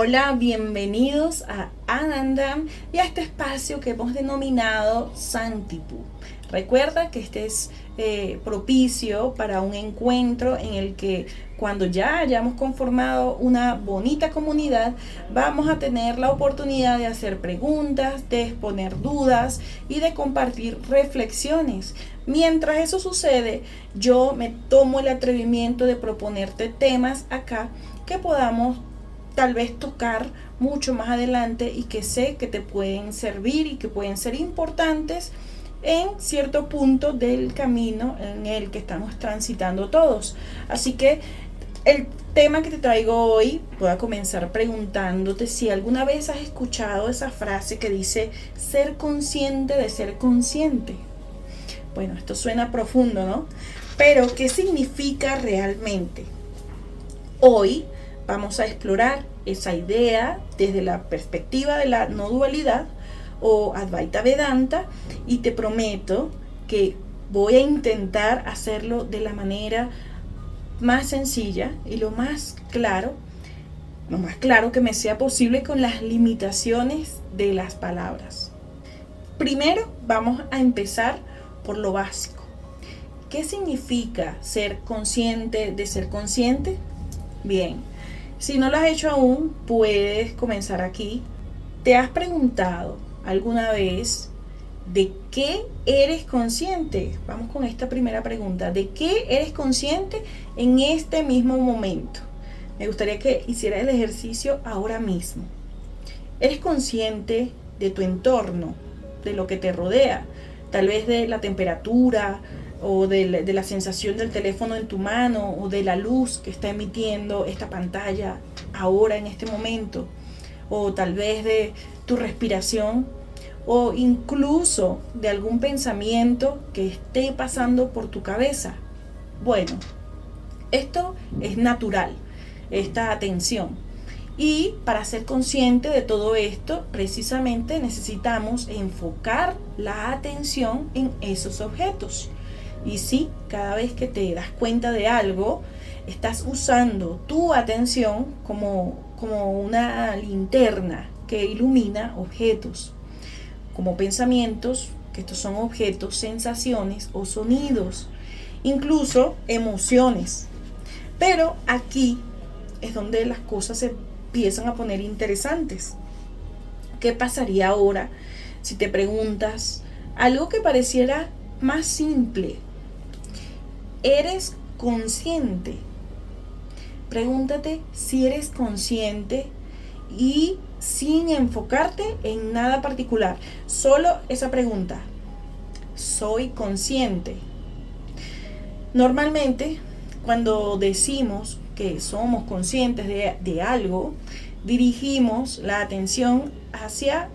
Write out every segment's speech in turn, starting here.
Hola, bienvenidos a Anandam y a este espacio que hemos denominado Santipu. Recuerda que este es propicio para un encuentro en el que cuando ya hayamos conformado una bonita comunidad, vamos a tener la oportunidad de hacer preguntas, de exponer dudas y de compartir reflexiones. Mientras eso sucede, yo me tomo el atrevimiento de proponerte temas acá que podamos tal vez tocar mucho más adelante y que sé que te pueden servir y que pueden ser importantes en cierto punto del camino en el que estamos transitando todos. Así que el tema que te traigo hoy, voy a comenzar preguntándote si alguna vez has escuchado esa frase que dice ser consciente de ser consciente. Bueno, esto suena profundo, ¿no? Pero, ¿qué significa realmente? Hoy vamos a explorar esa idea desde la perspectiva de la no dualidad o Advaita Vedanta y te prometo que voy a intentar hacerlo de la manera más sencilla y lo más claro que me sea posible con las limitaciones de las palabras. Primero vamos a empezar por lo básico. ¿Qué significa ser consciente de ser consciente? Bien, si no lo has hecho aún, puedes comenzar aquí. ¿Te has preguntado alguna vez de qué eres consciente? Vamos con esta primera pregunta. ¿De qué eres consciente en este mismo momento? Me gustaría que hicieras el ejercicio ahora mismo. ¿Eres consciente de tu entorno, de lo que te rodea? Tal vez de la temperatura o de la sensación del teléfono en tu mano o de la luz que está emitiendo esta pantalla ahora en este momento, o tal vez de tu respiración o incluso de algún pensamiento que esté pasando por tu cabeza. Bueno, esto es natural, esta atención. Y para ser consciente de todo esto, precisamente necesitamos enfocar la atención en esos objetos. Y sí, cada vez que te das cuenta de algo, estás usando tu atención como una linterna que ilumina objetos, como pensamientos, que estos son objetos, sensaciones o sonidos, incluso emociones. Pero aquí es donde las cosas se empiezan a poner interesantes. ¿Qué pasaría ahora si te preguntas algo que pareciera más simple? ¿Eres consciente? Pregúntate si eres consciente y sin enfocarte en nada particular. Solo esa pregunta. ¿Soy consciente? Normalmente, cuando decimos que somos conscientes de algo, dirigimos la atención hacia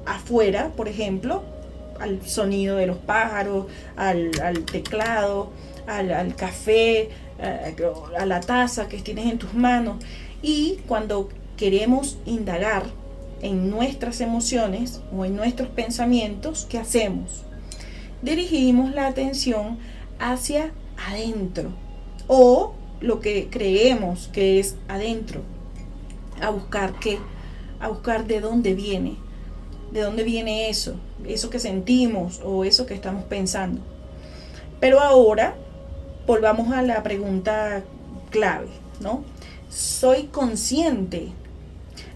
afuera, por ejemplo, al sonido de los pájaros, al teclado, al café, a la taza que tienes en tus manos. Y cuando queremos indagar en nuestras emociones o en nuestros pensamientos, ¿qué hacemos? Dirigimos la atención hacia adentro o lo que creemos que es adentro. ¿A buscar qué? A buscar de dónde viene. ¿De dónde viene eso? Eso que sentimos o eso que estamos pensando. Pero ahora volvamos a la pregunta clave, ¿no? ¿Soy consciente?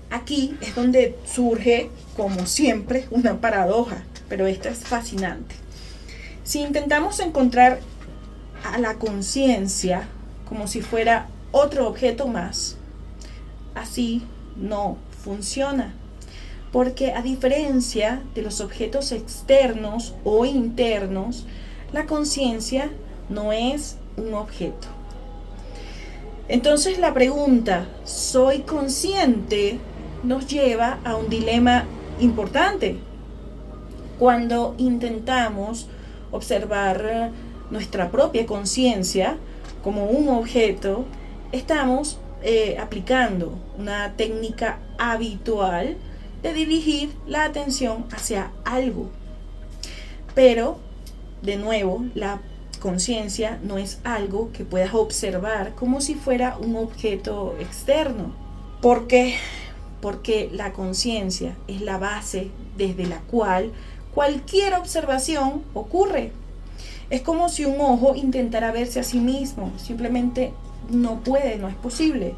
Aquí es donde surge, como siempre, una paradoja, pero esta es fascinante. Si intentamos encontrar a la conciencia como si fuera otro objeto más, así no funciona. Porque a diferencia de los objetos externos o internos, la conciencia no es un objeto. Entonces la pregunta, ¿soy consciente?, nos lleva a un dilema importante. Cuando intentamos observar nuestra propia conciencia como un objeto, estamos aplicando una técnica habitual de dirigir la atención hacia algo. Pero, de nuevo, la conciencia no es algo que puedas observar como si fuera un objeto externo. ¿Por qué? porque la conciencia es la base desde la cual cualquier observación ocurre. Es como si un ojo intentara verse a sí mismo, simplemente no puede, no es posible.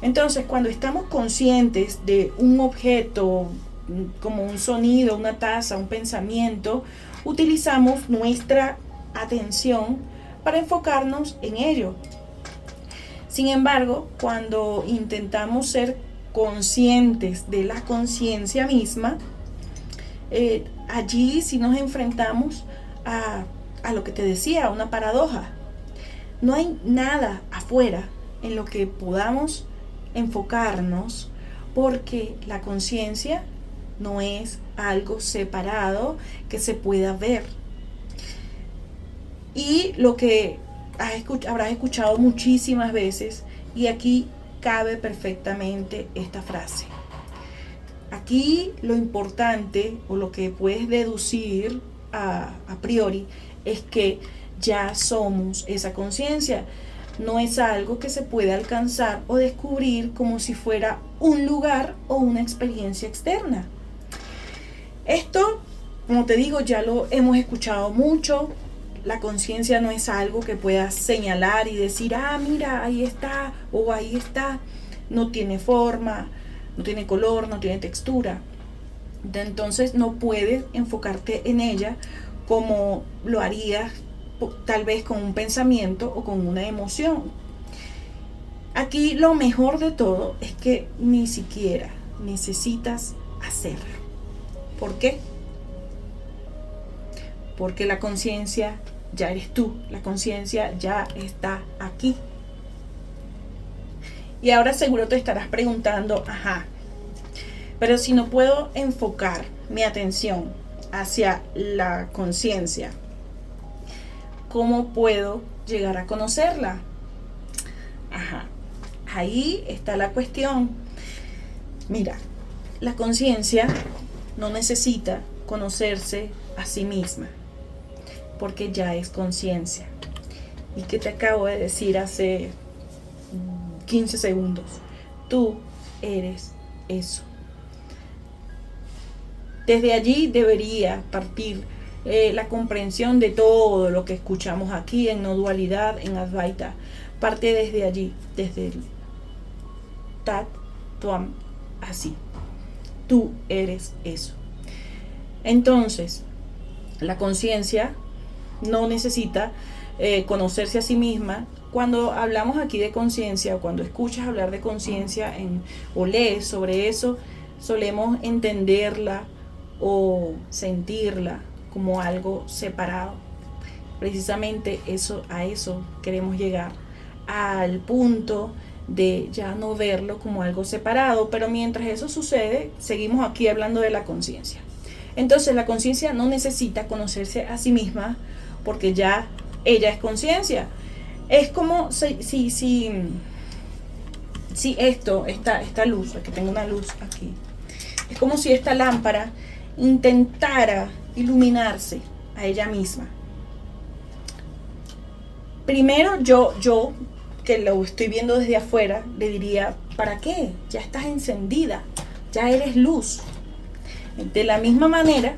Entonces, cuando estamos conscientes de un objeto, como un sonido, una taza, un pensamiento, utilizamos nuestra atención para enfocarnos en ello. Sin embargo, cuando intentamos ser conscientes de la conciencia misma, allí sí nos enfrentamos a lo que te decía, una paradoja. No hay nada afuera en lo que podamos enfocarnos, porque la conciencia no es algo separado que se pueda ver. Y lo que habrás escuchado muchísimas veces, y aquí cabe perfectamente esta frase. Aquí lo importante, o lo que puedes deducir a priori, es que ya somos esa conciencia. No es algo que se puede alcanzar o descubrir como si fuera un lugar o una experiencia externa. Esto, como te digo, ya lo hemos escuchado mucho. La conciencia no es algo que puedas señalar y decir, mira, ahí está, o ahí está. No tiene forma, no tiene color, no tiene textura. Entonces no puedes enfocarte en ella como lo harías tal vez con un pensamiento o con una emoción. Aquí lo mejor de todo es que ni siquiera necesitas hacerlo. ¿Por qué? Porque la conciencia ya eres tú, la conciencia ya está aquí. Y ahora seguro te estarás preguntando, pero si no puedo enfocar mi atención hacia la conciencia, ¿cómo puedo llegar a conocerla? Ahí está la cuestión. Mira, la conciencia no necesita conocerse a sí misma, porque ya es conciencia. ¿Y qué te acabo de decir hace 15 segundos? Tú eres eso. Desde allí debería partir la comprensión de todo lo que escuchamos aquí en no dualidad, en Advaita. Parte desde allí, desde el Tat Tuam, así. Tú eres eso. Entonces, la conciencia no necesita conocerse a sí misma. Cuando hablamos aquí de conciencia, o cuando escuchas hablar de conciencia o lees sobre eso, solemos entenderla o sentirla como algo separado. Precisamente a eso queremos llegar, al punto de ya no verlo como algo separado. Pero mientras eso sucede, seguimos aquí hablando de la conciencia. Entonces la conciencia no necesita conocerse a sí misma, porque ya ella es conciencia. Es como si esta luz, aquí tengo una luz aquí, es como si esta lámpara intentara iluminarse a ella misma. Primero yo que lo estoy viendo desde afuera, le diría, ¿para qué? Ya estás encendida, ya eres luz. De la misma manera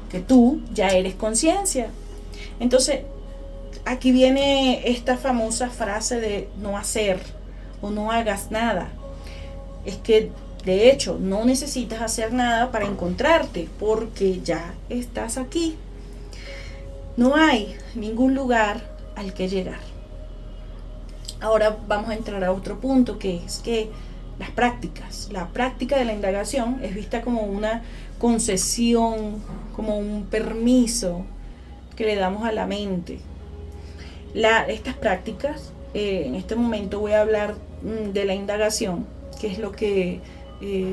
que tú ya eres conciencia. Entonces, aquí viene esta famosa frase de no hacer o no hagas nada. Es que de hecho no necesitas hacer nada para encontrarte, porque ya estás aquí. No hay ningún lugar al que llegar. Ahora vamos a entrar a otro punto, que es que la práctica de la indagación es vista como una concesión, como un permiso que le damos a la mente. Estas prácticas, en este momento voy a hablar de la indagación, que es lo que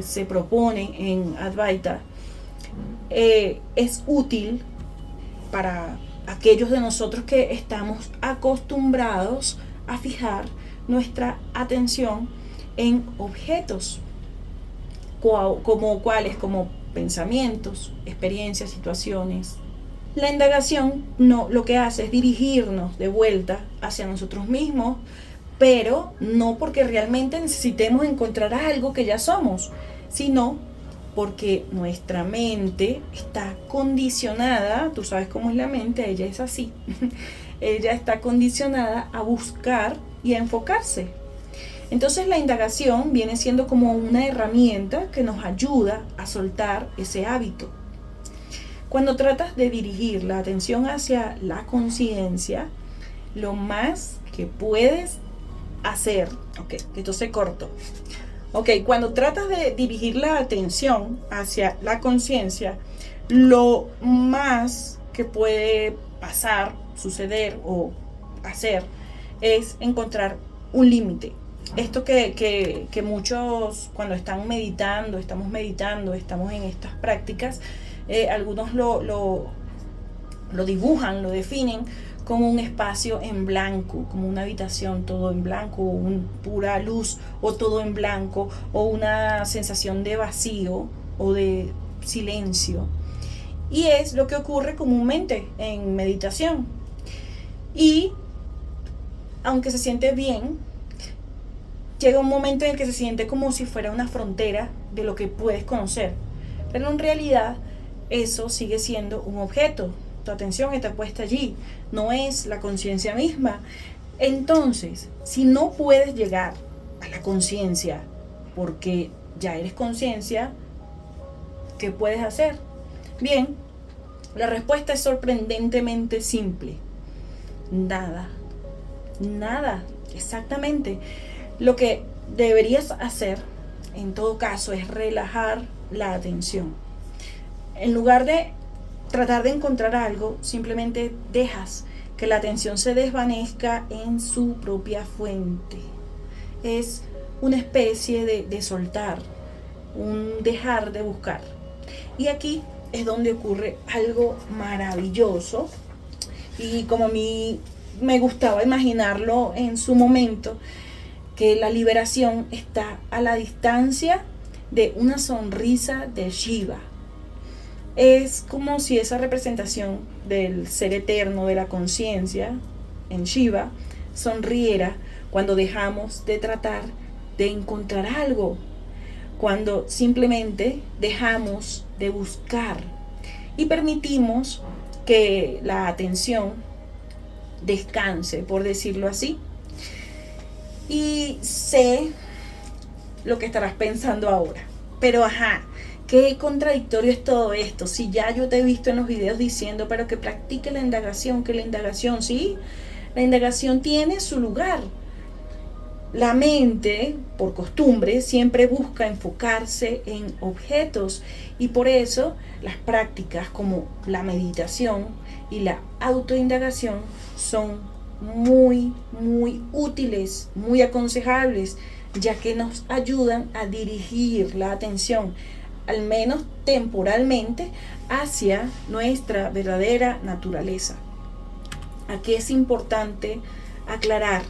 se propone en Advaita. Es útil para aquellos de nosotros que estamos acostumbrados a fijar nuestra atención en objetos, como pensamientos, experiencias, situaciones. La indagación lo que hace es dirigirnos de vuelta hacia nosotros mismos, pero no porque realmente necesitemos encontrar algo que ya somos, sino porque nuestra mente está condicionada, tú sabes cómo es la mente, ella es así, ella está condicionada a buscar y a enfocarse. Entonces la indagación viene siendo como una herramienta que nos ayuda a soltar ese hábito. Cuando tratas de dirigir la atención hacia la conciencia, lo más que puedes hacer, ok, entonces corto. Ok, cuando tratas de dirigir la atención hacia la conciencia, lo más que puede pasar, suceder o hacer es encontrar un límite. Esto que muchos cuando están meditando, estamos en estas prácticas, algunos lo dibujan, lo definen como un espacio en blanco, como una habitación todo en blanco, o pura luz, o todo en blanco, o una sensación de vacío o de silencio. Y es lo que ocurre comúnmente en meditación. Y aunque se siente bien, llega un momento en el que se siente como si fuera una frontera de lo que puedes conocer. Pero en realidad eso sigue siendo un objeto. Tu atención está puesta allí, no es la conciencia misma. Entonces, si no puedes llegar a la conciencia porque ya eres conciencia, ¿qué puedes hacer? Bien, la respuesta es sorprendentemente simple. Nada, exactamente. Lo que deberías hacer, en todo caso, es relajar la atención. En lugar de tratar de encontrar algo, simplemente dejas que la atención se desvanezca en su propia fuente. Es una especie de soltar, un dejar de buscar. Y aquí es donde ocurre algo maravilloso. Y como a mí me gustaba imaginarlo en su momento, que la liberación está a la distancia de una sonrisa de Shiva. Es como si esa representación del ser eterno, de la conciencia en Shiva, sonriera cuando dejamos de tratar de encontrar algo, cuando simplemente dejamos de buscar y permitimos que la atención descanse, por decirlo así. Y sé lo que estarás pensando ahora, pero qué contradictorio es todo esto. Si ya yo te he visto en los videos diciendo, pero que practique la indagación, sí, la indagación tiene su lugar. La mente, por costumbre, siempre busca enfocarse en objetos y por eso las prácticas como la meditación y la autoindagación son muy útiles, muy aconsejables, ya que nos ayudan a dirigir la atención, al menos temporalmente, hacia nuestra verdadera naturaleza. Aquí es importante aclarar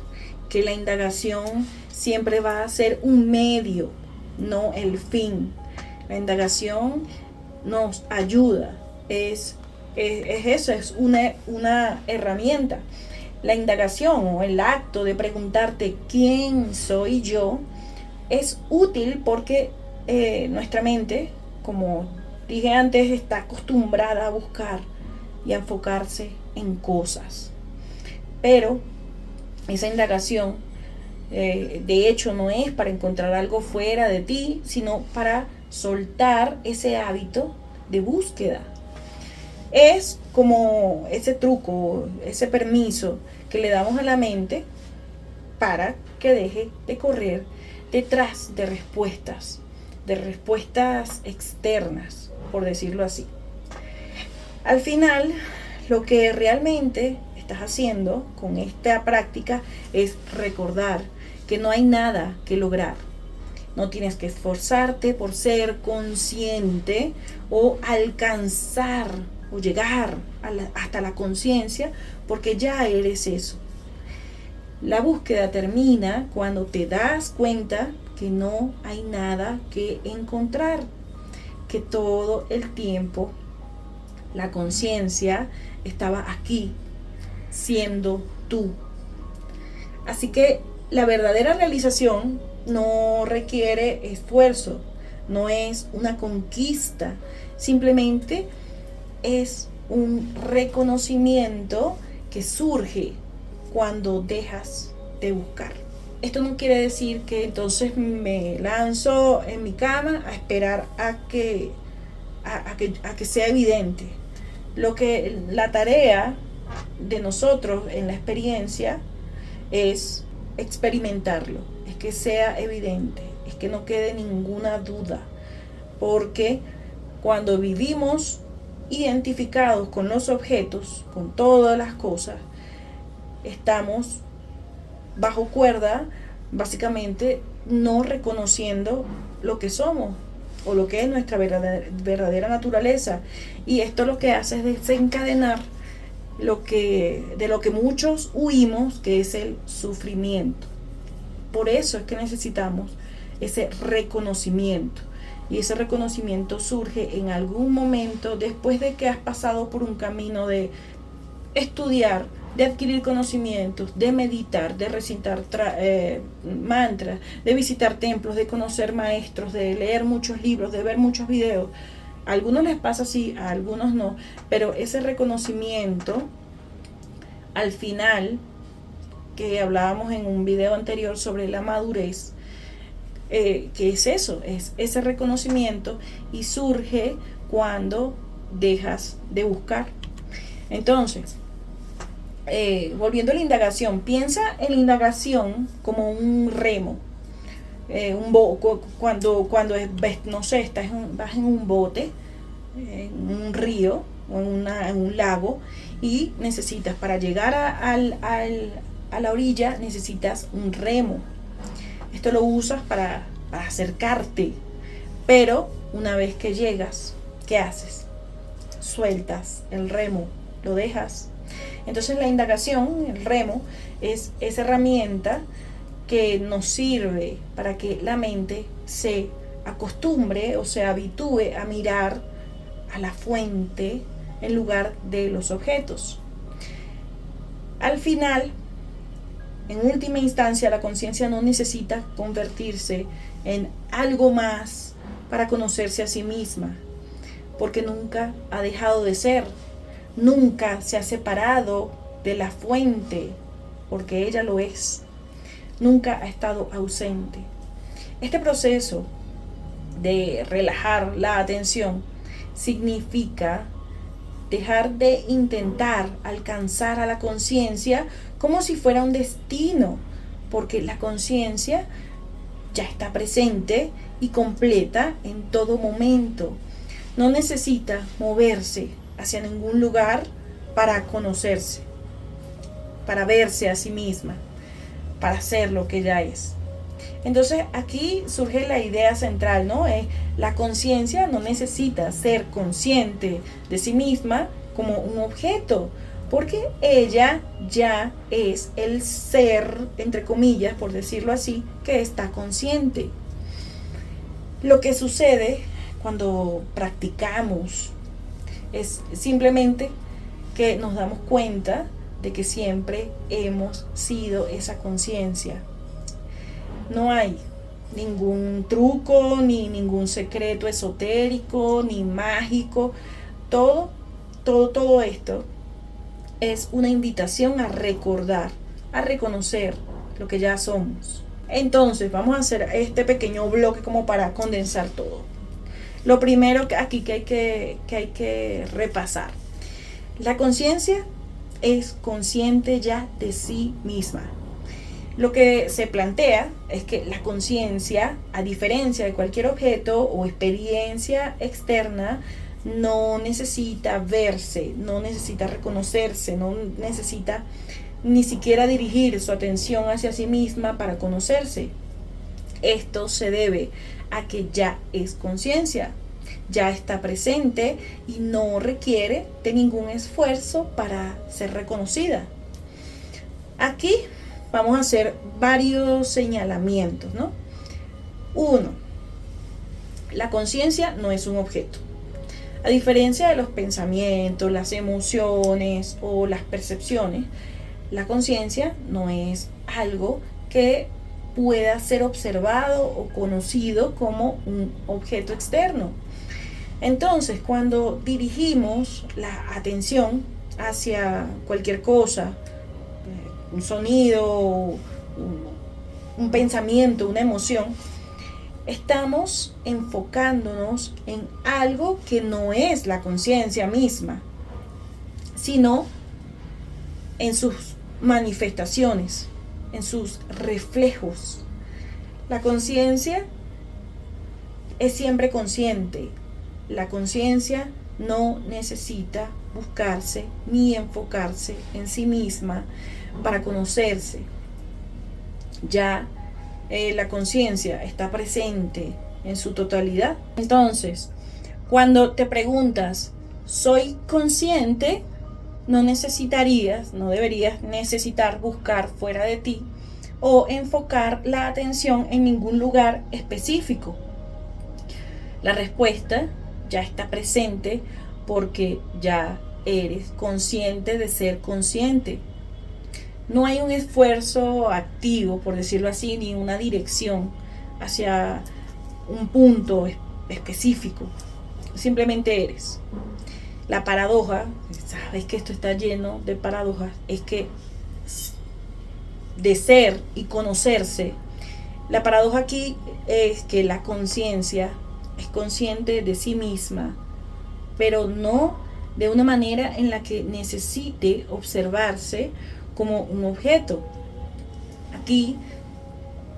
que la indagación siempre va a ser un medio, no el fin. La indagación nos ayuda, es eso, es una herramienta. La indagación o el acto de preguntarte quién soy yo es útil porque nuestra mente, como dije antes, está acostumbrada a buscar y a enfocarse en cosas. Pero esa indagación, de hecho, no es para encontrar algo fuera de ti, sino para soltar ese hábito de búsqueda. Es como ese truco, ese permiso que le damos a la mente para que deje de correr detrás de respuestas externas, por decirlo así. Al final, lo que realmente estás haciendo con esta práctica es recordar que no hay nada que lograr. No tienes que esforzarte por ser consciente o alcanzar o llegar hasta la conciencia, porque ya eres eso. La búsqueda termina cuando te das cuenta que no hay nada que encontrar, que todo el tiempo la conciencia estaba aquí, siendo tú. Así que La verdadera realización no requiere esfuerzo, no es una conquista, simplemente es un reconocimiento que surge cuando dejas de buscar. Esto no quiere decir que entonces me lanzo en mi cama a esperar a que sea evidente. La tarea de nosotros en la experiencia es experimentarlo, es que sea evidente, es que no quede ninguna duda, porque cuando vivimos identificados con los objetos, con todas las cosas, estamos bajo cuerda, básicamente no reconociendo lo que somos o lo que es nuestra verdadera naturaleza. Y esto lo que hace es desencadenar de lo que muchos huimos, que es el sufrimiento. Por eso es que necesitamos ese reconocimiento. Y ese reconocimiento surge en algún momento después de que has pasado por un camino de estudiar, de adquirir conocimientos, de meditar, de recitar mantras, de visitar templos, de conocer maestros, de leer muchos libros, de ver muchos videos. A algunos les pasa así, a algunos no, pero ese reconocimiento, al final, que hablábamos en un video anterior sobre la madurez, que es eso, es ese reconocimiento, y surge cuando dejas de buscar. Entonces, volviendo a la indagación, piensa en la indagación como un remo. Cuando no sé, vas en un bote, en un río o en un lago, y necesitas, para llegar a la orilla, necesitas un remo. Esto lo usas para acercarte, pero una vez que llegas, ¿qué haces? Sueltas el remo, lo dejas. Entonces la indagación, el remo, es esa herramienta que nos sirve para que la mente se acostumbre o se habitúe a mirar a la fuente en lugar de los objetos. Al final, en última instancia, la conciencia no necesita convertirse en algo más para conocerse a sí misma, porque nunca ha dejado de ser, nunca se ha separado de la fuente, porque ella lo es, nunca ha estado ausente. Este proceso de relajar la atención significa dejar de intentar alcanzar a la conciencia como si fuera un destino, porque la conciencia ya está presente y completa en todo momento. No necesita moverse hacia ningún lugar para conocerse, para verse a sí misma, para ser lo que ya es. Entonces aquí surge la idea central, ¿no? La conciencia no necesita ser consciente de sí misma como un objeto, porque ella ya es el ser, entre comillas, por decirlo así, que está consciente. Lo que sucede cuando practicamos es simplemente que nos damos cuenta de que siempre hemos sido esa conciencia. No hay ningún truco, ni ningún secreto esotérico, ni mágico. Todo esto es una invitación a recordar, a reconocer lo que ya somos. Entonces, vamos a hacer este pequeño bloque como para condensar todo. Lo primero que hay que repasar. La conciencia es consciente ya de sí misma. Lo que se plantea es que la conciencia, a diferencia de cualquier objeto o experiencia externa, no necesita verse, no necesita reconocerse, no necesita ni siquiera dirigir su atención hacia sí misma para conocerse. Esto se debe a que ya es conciencia, ya está presente y no requiere de ningún esfuerzo para ser reconocida. Aquí vamos a hacer varios señalamientos, ¿no? 1. La conciencia no es un objeto. A diferencia de los pensamientos, las emociones o las percepciones, la conciencia no es algo que pueda ser observado o conocido como un objeto externo. Entonces, cuando dirigimos la atención hacia cualquier cosa, un sonido, un pensamiento, una emoción, estamos enfocándonos en algo que no es la conciencia misma, sino en sus manifestaciones, en sus reflejos. La conciencia es siempre consciente. La conciencia no necesita buscarse ni enfocarse en sí misma para conocerse. Ya la conciencia está presente en su totalidad. Entonces, cuando te preguntas, ¿soy consciente? No deberías necesitar buscar fuera de ti o enfocar la atención en ningún lugar específico. La respuesta ya está presente porque ya eres consciente de ser consciente. No hay un esfuerzo activo, por decirlo así, ni una dirección hacia un punto específico. Simplemente eres. La paradoja, sabes que esto está lleno de paradojas, es que de ser y conocerse, la paradoja aquí es que la conciencia es consciente de sí misma, pero no de una manera en la que necesite observarse como un objeto. Aquí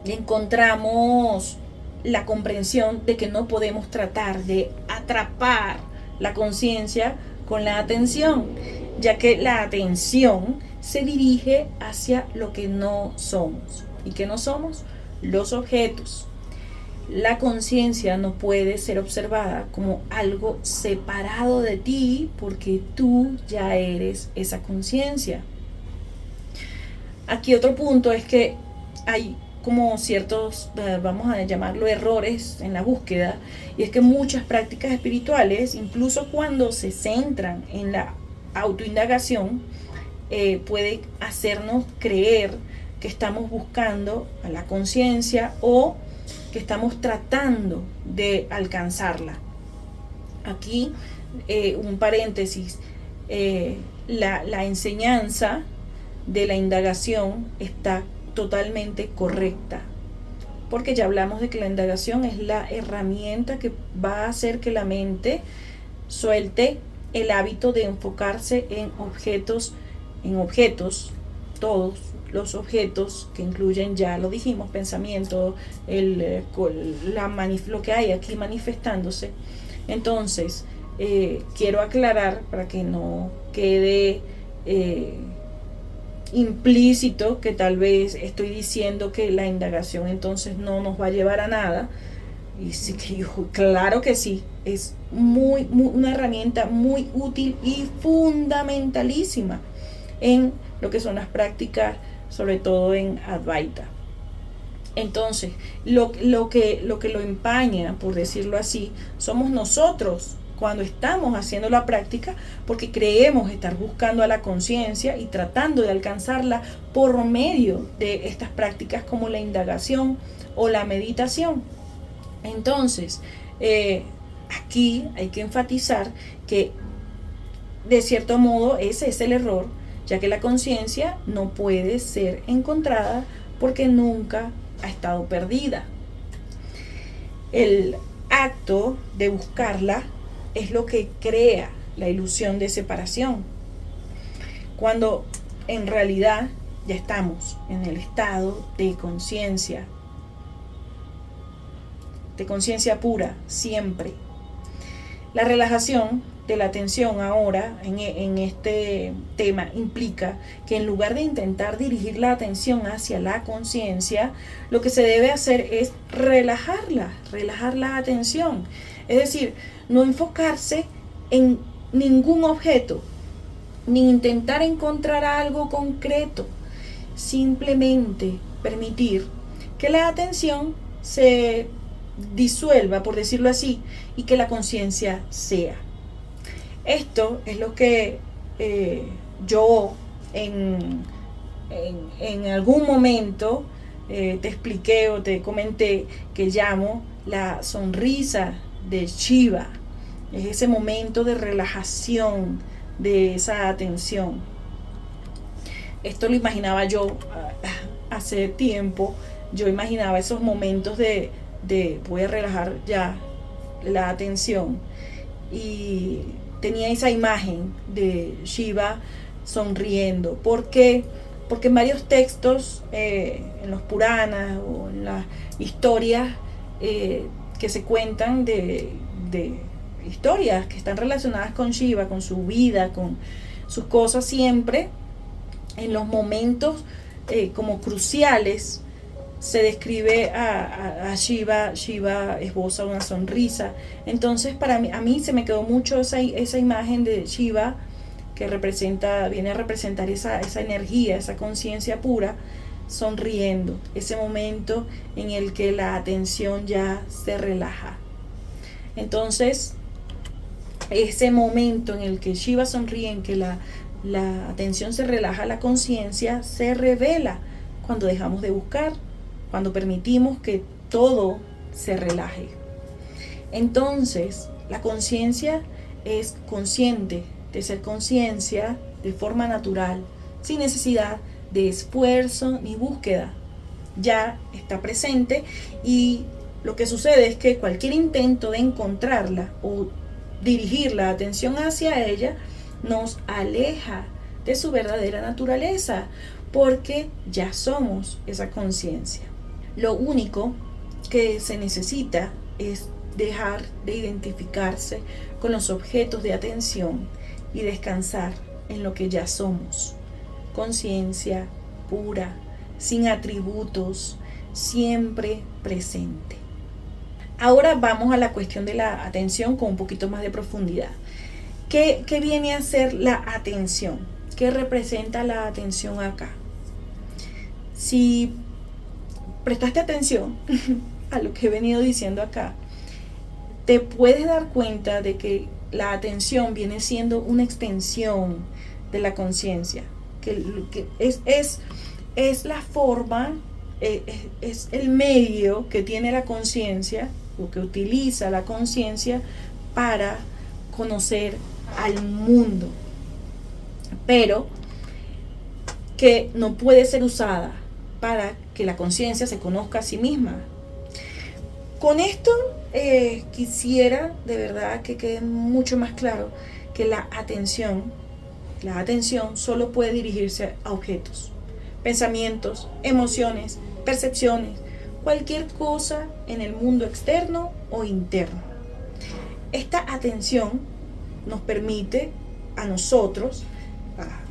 encontramos la comprensión de que no podemos tratar de atrapar la conciencia con la atención, ya que la atención se dirige hacia lo que no somos. ¿Y qué no somos? Los objetos. La conciencia no puede ser observada como algo separado de ti porque tú ya eres esa conciencia. Aquí otro punto es que hay como ciertos, vamos a llamarlo errores en la búsqueda, y es que muchas prácticas espirituales, incluso cuando se centran en la autoindagación, puede hacernos creer que estamos buscando a la conciencia o que estamos tratando de alcanzarla. Aquí un paréntesis, la enseñanza de la indagación está totalmente correcta, porque ya hablamos de que la indagación es la herramienta que va a hacer que la mente suelte el hábito de enfocarse en objetos, todos los objetos que incluyen, ya lo dijimos, pensamiento, lo que hay aquí manifestándose. Entonces, quiero aclarar para que no quede implícito que tal vez estoy diciendo que la indagación entonces no nos va a llevar a nada. Y sí que yo, claro que sí, es una herramienta muy útil y fundamentalísima en lo que son las prácticas, sobre todo en Advaita. Entonces, lo que lo empaña, por decirlo así, somos nosotros cuando estamos haciendo la práctica, porque creemos estar buscando a la conciencia y tratando de alcanzarla por medio de estas prácticas como la indagación o la meditación. Entonces, aquí hay que enfatizar que de cierto modo ese es el error, ya que la conciencia no puede ser encontrada porque nunca ha estado perdida. El acto de buscarla es lo que crea la ilusión de separación, cuando en realidad ya estamos en el estado de conciencia pura, siempre. La relajación de la atención ahora en este tema implica que en lugar de intentar dirigir la atención hacia la conciencia, lo que se debe hacer es relajar la atención. Es decir, no enfocarse en ningún objeto, ni intentar encontrar algo concreto. Simplemente permitir que la atención se disuelva, por decirlo así, y que la conciencia sea. Esto es lo que yo en algún momento te expliqué o te comenté que llamo la sonrisa de Shiva. Es ese momento de relajación de esa atención. Esto lo imaginaba yo hace tiempo. Yo imaginaba esos momentos de voy a relajar ya la atención. Y tenía esa imagen de Shiva sonriendo. ¿Por qué? Porque en varios textos, en los Puranas o en las historias que se cuentan de historias que están relacionadas con Shiva, con su vida, con sus cosas, siempre en los momentos como cruciales se describe a Shiva. Shiva esboza una sonrisa. Entonces a mí se me quedó mucho esa imagen de Shiva que viene a representar esa energía, esa conciencia pura, sonriendo, ese momento en el que la atención ya se relaja. Entonces, ese momento en el que Shiva sonríe, en que la atención se relaja, la conciencia se revela cuando dejamos de buscar, cuando permitimos que todo se relaje. Entonces, la conciencia es consciente de ser conciencia de forma natural, sin necesidad de esfuerzo ni búsqueda. Ya está presente y lo que sucede es que cualquier intento de encontrarla o dirigir la atención hacia ella nos aleja de su verdadera naturaleza, porque ya somos esa conciencia. Lo único que se necesita es dejar de identificarse con los objetos de atención y descansar en lo que ya somos. Conciencia pura, sin atributos, siempre presente. Ahora vamos a la cuestión de la atención con un poquito más de profundidad. ¿Qué viene a ser la atención? ¿Qué representa la atención acá? Si prestaste atención a lo que he venido diciendo acá, te puedes dar cuenta de que la atención viene siendo una extensión de la conciencia, que es la forma, es el medio que tiene la conciencia o que utiliza la conciencia para conocer al mundo, pero que no puede ser usada para que la conciencia se conozca a sí misma. Con esto quisiera de verdad que quede mucho más claro que la atención solo puede dirigirse a objetos, pensamientos, emociones, percepciones, cualquier cosa en el mundo externo o interno. Esta atención nos permite a nosotros,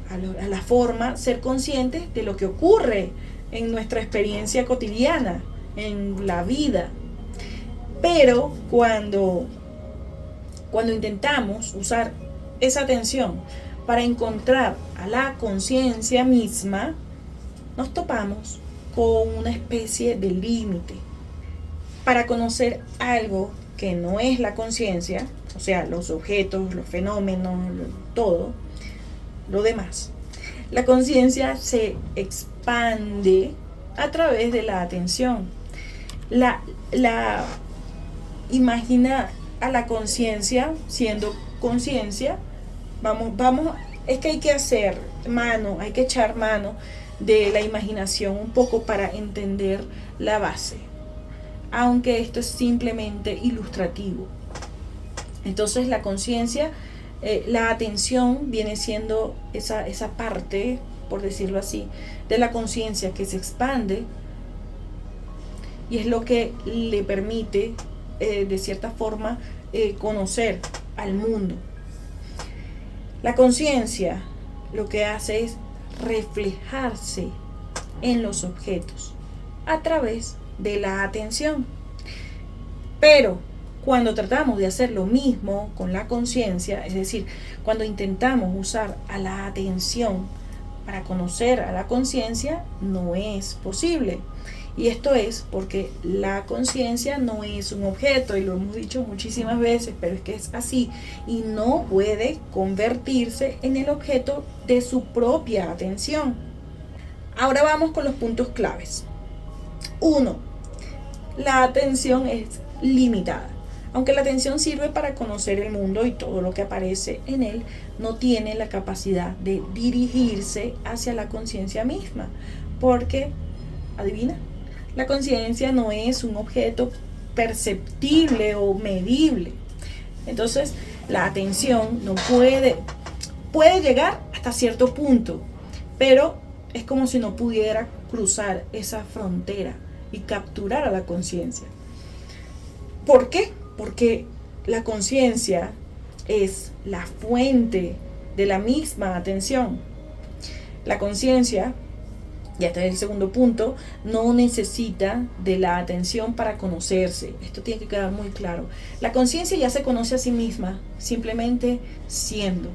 a la forma, ser conscientes de lo que ocurre en nuestra experiencia cotidiana, en la vida. Pero cuando intentamos usar esa atención para encontrar a la conciencia misma, nos topamos con una especie de límite. Para conocer algo que no es la conciencia, o sea, los objetos, los fenómenos, todo lo demás, la conciencia se expande a través de la atención. Imagina a la conciencia siendo conciencia. Es que hay que hay que echar mano de la imaginación un poco para entender la base, aunque esto es simplemente ilustrativo. Entonces la conciencia, la atención viene siendo esa parte, por decirlo así, de la conciencia que se expande, y es lo que le permite de cierta forma conocer al mundo. La conciencia lo que hace es reflejarse en los objetos a través de la atención. Pero cuando tratamos de hacer lo mismo con la conciencia, es decir, cuando intentamos usar a la atención para conocer a la conciencia, no es posible. Y esto es porque la conciencia no es un objeto, y lo hemos dicho muchísimas veces, pero es que es así, y no puede convertirse en el objeto de su propia atención. Ahora vamos con los puntos claves. Uno, la atención es limitada. Aunque la atención sirve para conocer el mundo y todo lo que aparece en él, no tiene la capacidad de dirigirse hacia la conciencia misma. Porque, adivina, la conciencia no es un objeto perceptible o medible. Entonces, la atención no puede llegar hasta cierto punto, pero es como si no pudiera cruzar esa frontera y capturar a la conciencia. ¿Por qué? Porque la conciencia es la fuente de la misma atención. La conciencia, y este es el segundo punto, no necesita de la atención para conocerse. Esto tiene que quedar muy claro. La conciencia ya se conoce a sí misma, simplemente siendo.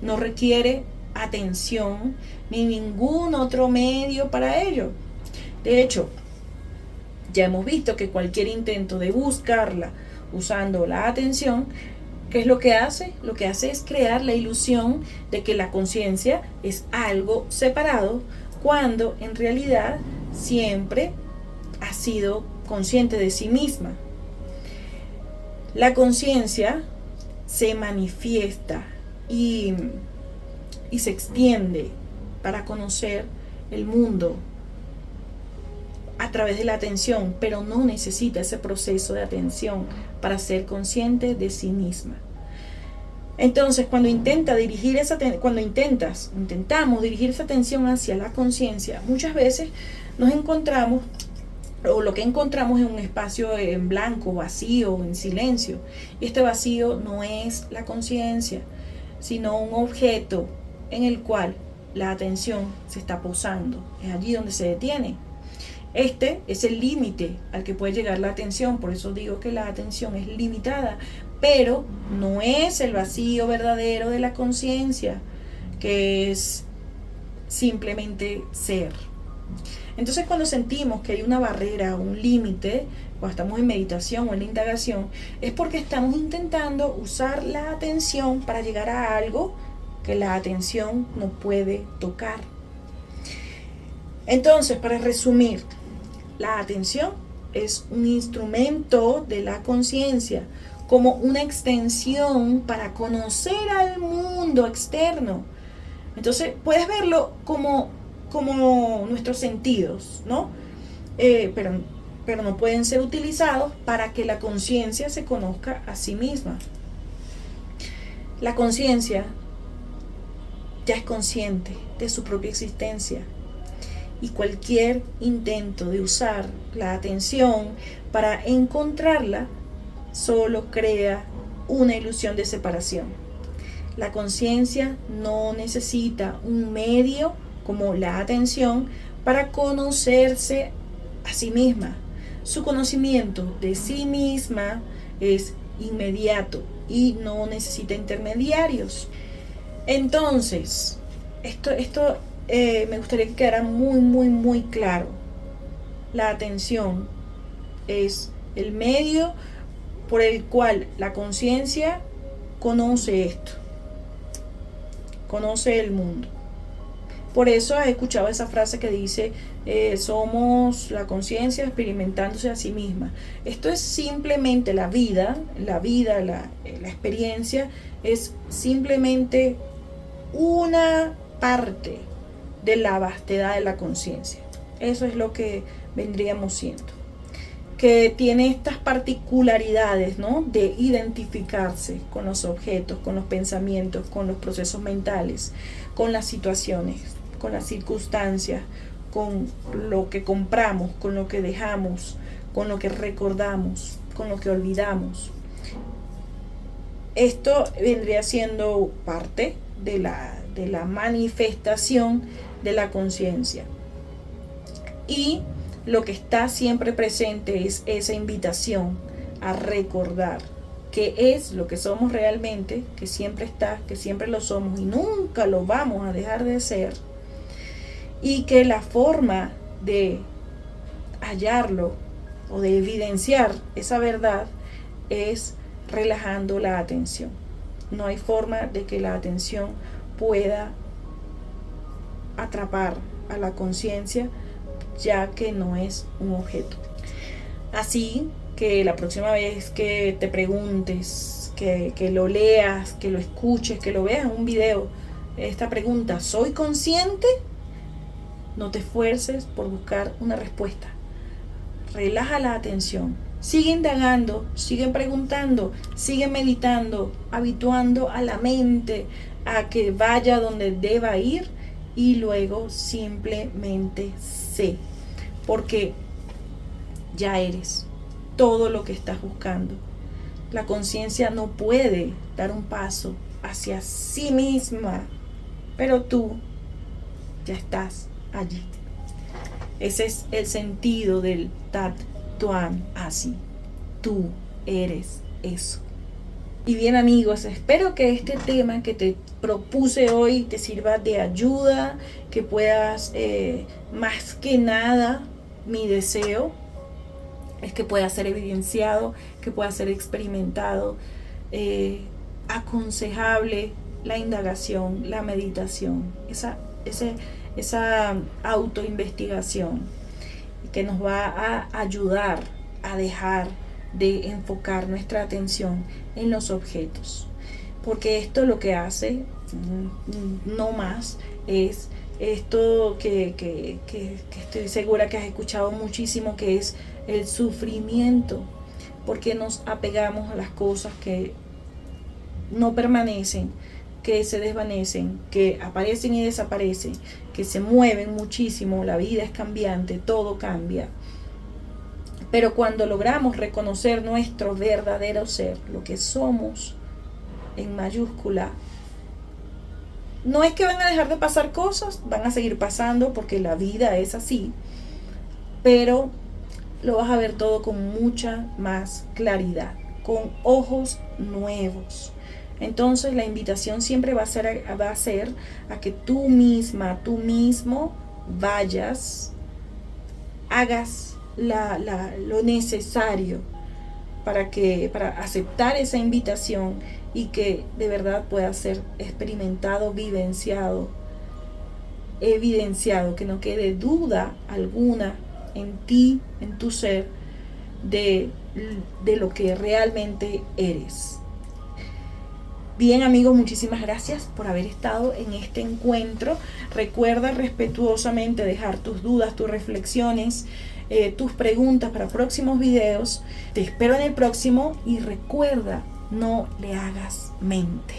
No requiere atención ni ningún otro medio para ello. De hecho, ya hemos visto que cualquier intento de buscarla usando la atención, ¿qué es lo que hace? Lo que hace es crear la ilusión de que la conciencia es algo separado, cuando en realidad siempre ha sido consciente de sí misma. La conciencia se manifiesta y se extiende para conocer el mundo a través de la atención, pero no necesita ese proceso de atención para ser consciente de sí misma. Entonces, cuando intentamos dirigir esa atención hacia la conciencia, muchas veces nos encontramos, o lo que encontramos es un espacio en blanco, vacío, en silencio. Y este vacío no es la conciencia, sino un objeto en el cual la atención se está posando. Es allí donde se detiene. Este es el límite al que puede llegar la atención, por eso digo que la atención es limitada, pero no es el vacío verdadero de la conciencia, que es simplemente ser. Entonces, cuando sentimos que hay una barrera, un límite, cuando estamos en meditación o en la indagación, es porque estamos intentando usar la atención para llegar a algo que la atención no puede tocar. Entonces, para resumir, la atención es un instrumento de la conciencia, como una extensión para conocer al mundo externo. Entonces, puedes verlo como nuestros sentidos, ¿no? Pero no pueden ser utilizados para que la conciencia se conozca a sí misma. La conciencia ya es consciente de su propia existencia. Y cualquier intento de usar la atención para encontrarla solo crea una ilusión de separación. La conciencia no necesita un medio como la atención para conocerse a sí misma. Su conocimiento de sí misma es inmediato y no necesita intermediarios. Entonces, esto me gustaría que quedara muy claro. La atención es el medio por el cual la conciencia conoce esto, conoce el mundo. Por eso he escuchado esa frase que dice, somos la conciencia experimentándose a sí misma. Esto es simplemente la vida, la experiencia es simplemente una parte de la vastedad de la conciencia. Eso es lo que vendríamos siendo, que tiene estas particularidades, ¿no?, de identificarse con los objetos, con los pensamientos, con los procesos mentales, con las situaciones, con las circunstancias, con lo que compramos, con lo que dejamos, con lo que recordamos, con lo que olvidamos. Esto vendría siendo parte de la manifestación de la conciencia. Y lo que está siempre presente es esa invitación a recordar qué es lo que somos realmente, que siempre está, que siempre lo somos y nunca lo vamos a dejar de ser, y que la forma de hallarlo o de evidenciar esa verdad es relajando la atención. No hay forma de que la atención pueda atrapar a la conciencia ya que no es un objeto. Así que la próxima vez que te preguntes, que lo leas, que lo escuches, que lo veas en un video, esta pregunta, ¿soy consciente? No te esfuerces por buscar una respuesta. Relaja la atención. Sigue indagando, sigue preguntando, sigue meditando, habituando a la mente a que vaya donde deba ir y luego simplemente sé. Porque ya eres todo lo que estás buscando. La conciencia no puede dar un paso hacia sí misma, pero tú ya estás allí. Ese es el sentido del Tat Tuan Asi. Tú eres eso. Y bien, amigos, espero que este tema que te propuse hoy te sirva de ayuda, que puedas, más que nada, mi deseo es que pueda ser evidenciado, que pueda ser experimentado, aconsejable la indagación, la meditación, esa autoinvestigación que nos va a ayudar a dejar de enfocar nuestra atención en los objetos, porque esto lo que hace, no más, es esto que estoy segura que has escuchado muchísimo, que es el sufrimiento, porque nos apegamos a las cosas que no permanecen, que se desvanecen, que aparecen y desaparecen, que se mueven muchísimo. La vida es cambiante, todo cambia. Pero cuando logramos reconocer nuestro verdadero ser, lo que somos en mayúscula, no es que van a dejar de pasar cosas, van a seguir pasando porque la vida es así, pero lo vas a ver todo con mucha más claridad, con ojos nuevos. Entonces la invitación siempre va a ser a que tú misma, tú mismo vayas, hagas lo necesario para aceptar esa invitación y que de verdad pueda ser experimentado, vivenciado, evidenciado, que no quede duda alguna en ti, en tu ser, de lo que realmente eres. Bien, amigos, muchísimas gracias por haber estado en este encuentro. Recuerda respetuosamente dejar tus dudas, tus reflexiones, tus preguntas para próximos videos. Te espero en el próximo y recuerda, no le hagas mente.